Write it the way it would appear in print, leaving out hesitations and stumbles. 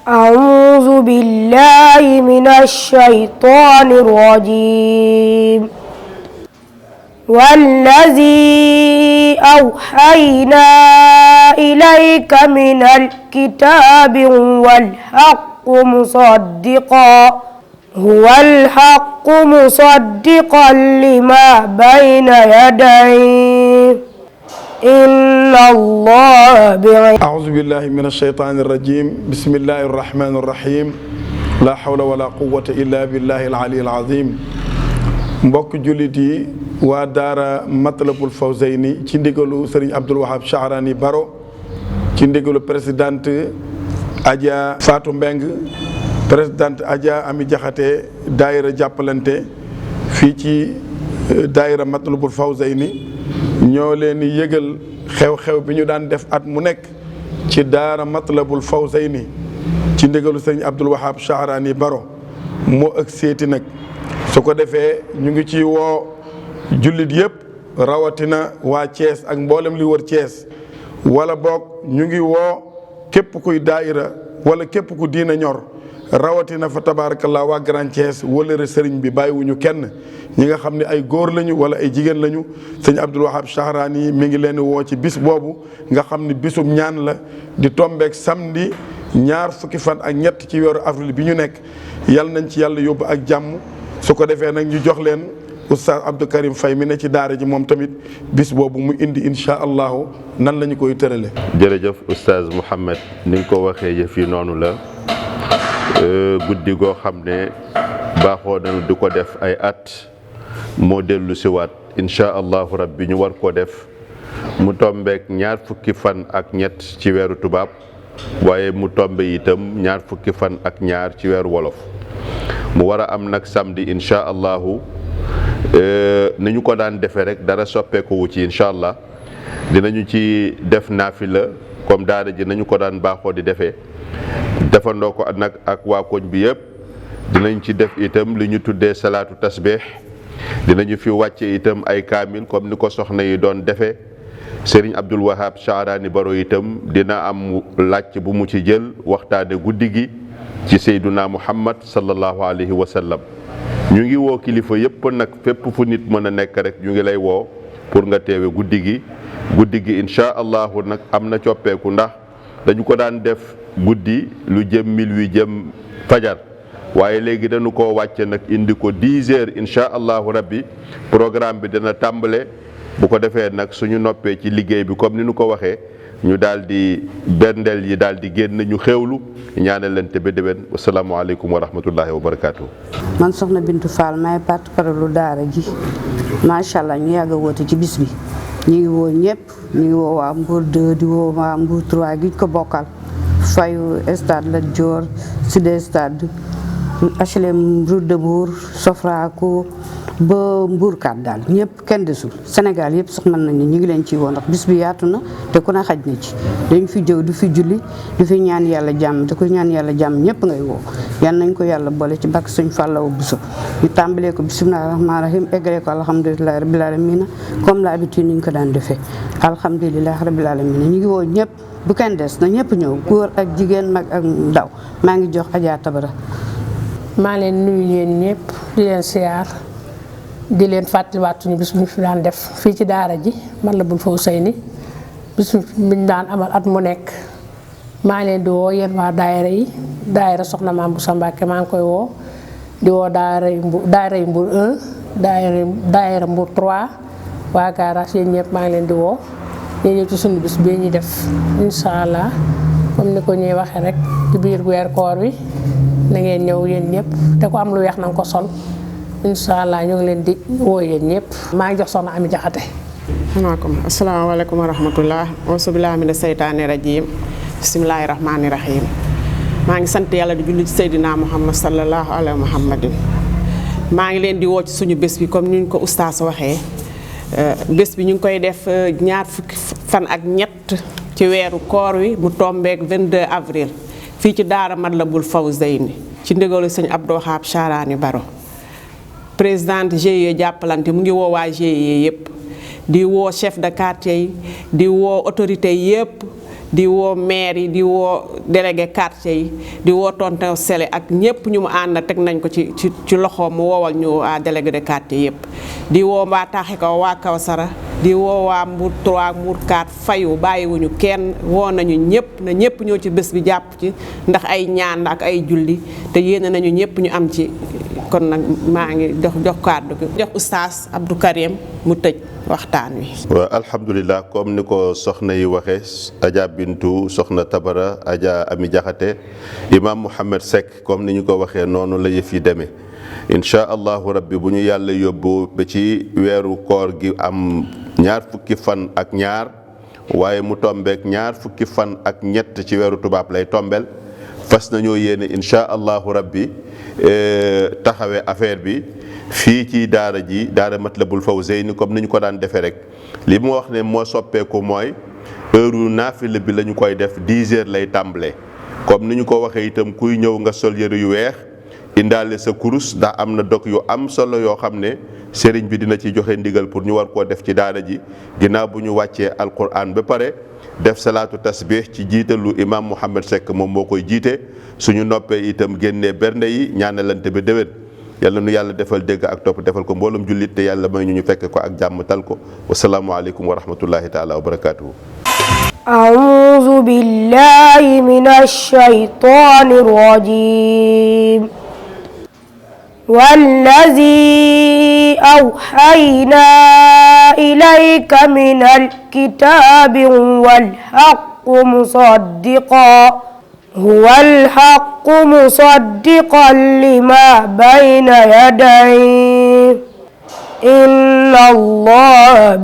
أعوذ بالله من الشيطان الرجيم والذي أوحينا إليك من الكتاب هو الحق مصدقا لما بين يديه إن الله أعوذ بالله من الشيطان الرجيم بسم الله الرحمن الرحيم لا حول ولا قوة إلا بالله العلي العظيم mbokk jullit yi waa daara Matlabul Fawzayni ci ndigalu Serigne Abdoul Wahab Chahrani Baro ci ndigalu présidente Adja Fatou Mbeng présidente Adja Ami Jaxate daayira jàppalante fii ci daayira Matlabul Fawzayni ñoo leen di yëgal xew-xew bi ñu daan def at mu nekk ci daara Matlabul Fawzayni ci ndigalu Serigne Abdoul Wahab Chahrani Baro moo ak seeti nag su ko defee ñu ngi ci woo jullit yëpp rawatina waa Thiès ak mboolem li wër Thiès wala boog ñu ngi woo képp kuy daayira wala képp ku diina ñor rawatina fa tabarakallah waa Grand Thiès wala sëriñ bi bàyyiwuñu kenn ñi nga xam ne ay góor lañu wala ay jigéen lañu sëñ Abdoul Wahab Chahrani mi ngi leen woo ci bis boobu nga xam ne bisum ñaan la di tombeek samedi ñaar fukki fan ak ñett ci weeru avril bi ñu nekk yal nañ ci yàlla yóbbu ak jàmm. su ko defee nag ñu jox leen oustaz Abdou Karim Faye mi ne ci daara ji moom tamit bis boobu mu indi insha allahu nan la ñu koy tërale. jërëjëf oustaz Mouhamed ni nga ko waxee yëf yi noonu la guddi goo xam ne baaxoo nañu di ko def ay at moo dellu si waat insha allahu rabbi ñu war koo def mu tombeek ñaar fukki fan ak ñett ci weeru tubaab waaye mu tombe itam ñaar fukki fan ak ñaar ci weeru wolof. mu war a am nag samedi incha allahu ni ñu ko daan defee rek dara soppeeku wu ci incha allah dinañu ci def naafila comme daara ji nañu ko daan baaxoo di defee defandoo ko nag ak waa koñ bi yëpp dinañ ci def itam li ñu tuddee salaatu tasbih dinañu fi wàcce itam ay kaamil comme ni ko soxna yi doon defee Serigne Abdoul Wahab Chahrani Baro itam dina am làcc bu mu ci jël waxtaane guddi gi ci Seyduna Muhammad sallallahu alayhi wa sallam ñu ngi woo kilifa yëpp nag fépp fu nit mën a nekk rek ñu ngi lay woo pour nga teewe guddi gi incha allahu nag am na coppeeku ndax dañu ko daan def guddi lu jëm minuit jëm fajar waaye léegi dañu ko wàcce nag indi ko 10 heures incha allahu rabbi programme bi dana tàmbale bu ko defee nag suñu noppee ci liggéey bi comme ni ñu ko waxee ñu daal di bendel yi daal di génn ñu xewlu ñaanal leen te ba déwén asalaamaaleykum wa rahmatullahi wa barakaatu. man soxna Bintu Fall may porte-parole lu daara ji macha allah ñu yàgg a woote ci bis bi ñu ngi woo ñëpp ñu ngi woo waa Mbour 2 di woo waa Mbour 3 gi ko bokkal fayu stade Lat Dior Sud Stade HLM Route de Mbour Sofraco ba Mbour 4 daal ñëpp kenn desul Sénégal yëpp sax mën nañu ñu ngi leen ci woo ndax bis bi yaatu na te ku ne xaj na ci dañ fi jëw du fi julli du fi ñaan yàlla jàmm te ku ñaan yàlla jàmm ñëpp ngay woo yan nañ ko yàlla boole ci bakk suñ fàllaw buso ñu tàmbalee ko bismillahi rahmaani rahim eggalee ko alhamdulilahi rabbil alamina comme l'habitude ni ñu ko daan defee alhamdulilahi rabbil alamina ñu ngi woo ñëpp bu kenn des na ñëpp ñëw góor ak jigéen mag ak ndaw maa ngi jox Adja Tabara. maa leen nuyu yéen ñëpp di leen siyaar di leen fàttaliwaat suñu bis bu ñu fi daan def fii ci daara ji Matlabul Fawzayni bis bu ñu daan amal at mu nekk maa ngi leen di woo yéen waa daayira yi daayira Soxna Maam Bousso Mbacké maa ngi koy woo di woo daayira yu Mbour 1 daayira Mbour 3 waa garage yéen ñëpp maa ngi leen di woo ñoo ñëw ci suñu bis bii ñuy def incha allah comme ni ko ñuy waxee rek ci biir weer koor wi na ngeen ñëw yéen ñëpp te ku am lu weex na nga ko sol incha allah ñu ngi leen di woo yéen ñëpp maa ngi jox soxna Ami Jaxate. asalaamaaleykum wa rahmatullah auzubillahi mina seytaani rajim bismillahi rahmaani rahim maa ngi sant yàlla di julli ci Seydina Muhammad sallallahu alayhi wa muhammadin maa ngi leen di woo ci suñu bés bi comme ni ñu ko oustaz waxee bés bi ñu ngi koy def ñaar fukki fan ak ñett ci weeru koor wi mu tombeek 22 avril fii ci daara Matlabul Fawzayni ci ndigalu sëñ Abdou Wahab Chahrani Baro présidente GIE jàppalante mu ngi woo waa GIE yëpp di woo chef de quartier yi di woo autorité yëpp di woo maire yi di woo délégué quartier yi di woo tonton Sele ak ñëpp ñu mu ànd teg nañ ko ci loxoom mu woowal ñu waa délégué de quartier yëpp di woo waa Taaxi Kaw waa Kawsara di woo waa Mbour 3 Mbour 4 fayu bàyyiwuñu kenn woo nañu ñëpp na ñëpp ñëw ci bés bi jàpp ci ndax ay ñaan ak ay julli te yéene nañu ñëpp ñu am ci kon nag maa ngi jox kàddu gi jox oustaz Abdou Karim mu tëj waxtaan wi. waaw alhamdulilah comme ni ko soxna yi waxee Adja Bintu soxna Tabara Adja Ami Jaxate imam Mouhamed Seck comme ni ñu ko waxee noonu la yëf yi demee incha allahu rabbi bu ñu yàlla yóbbu ba ci weeru koor gi am ñaar fukki fan ak ñaar waaye mu tombeek ñaar fukki fan ak ñett ci weeru tubaab lay tombel fas nañoo yéene incha allahu rabbi taxawee affaire bi fii ci daara ji daara Matlabul Fawzayni comme ni ñu ko daan defee rek li mu wax ne moo soppeeku mooy heure naafila bi la ñu koy def 10 heures lay tàmbalee comme ni ñu ko waxee itam kuy ñëw nga sol yëre yu weex indaale sa kurus ndax am na dog yu am solo yoo xam ne sëriñ bi dina ci joxe ndigal pour ñu war koo def ci daara ji ginnaaw bu ñu wàccee alquran ba pare def salaatu tasbih ci jiitalu imam Mouhamed Seck moom moo koy jiite suñu noppee itam génnee bernde yi ñaanalante ba déwén yàlla nu yàlla defal dégg ak topp defal ko mboolum jullit te yàlla may ñu fekk ko ak jàmm tal ko wasalaamualeykum wa rahmatullahi taala wa barakatuhu. أعوذ بالله من الشيطان الرجيم والذي أوحينا إليك من الكتاب والحق مصدقا هو الحق مصدقا لما بين يديه إن الله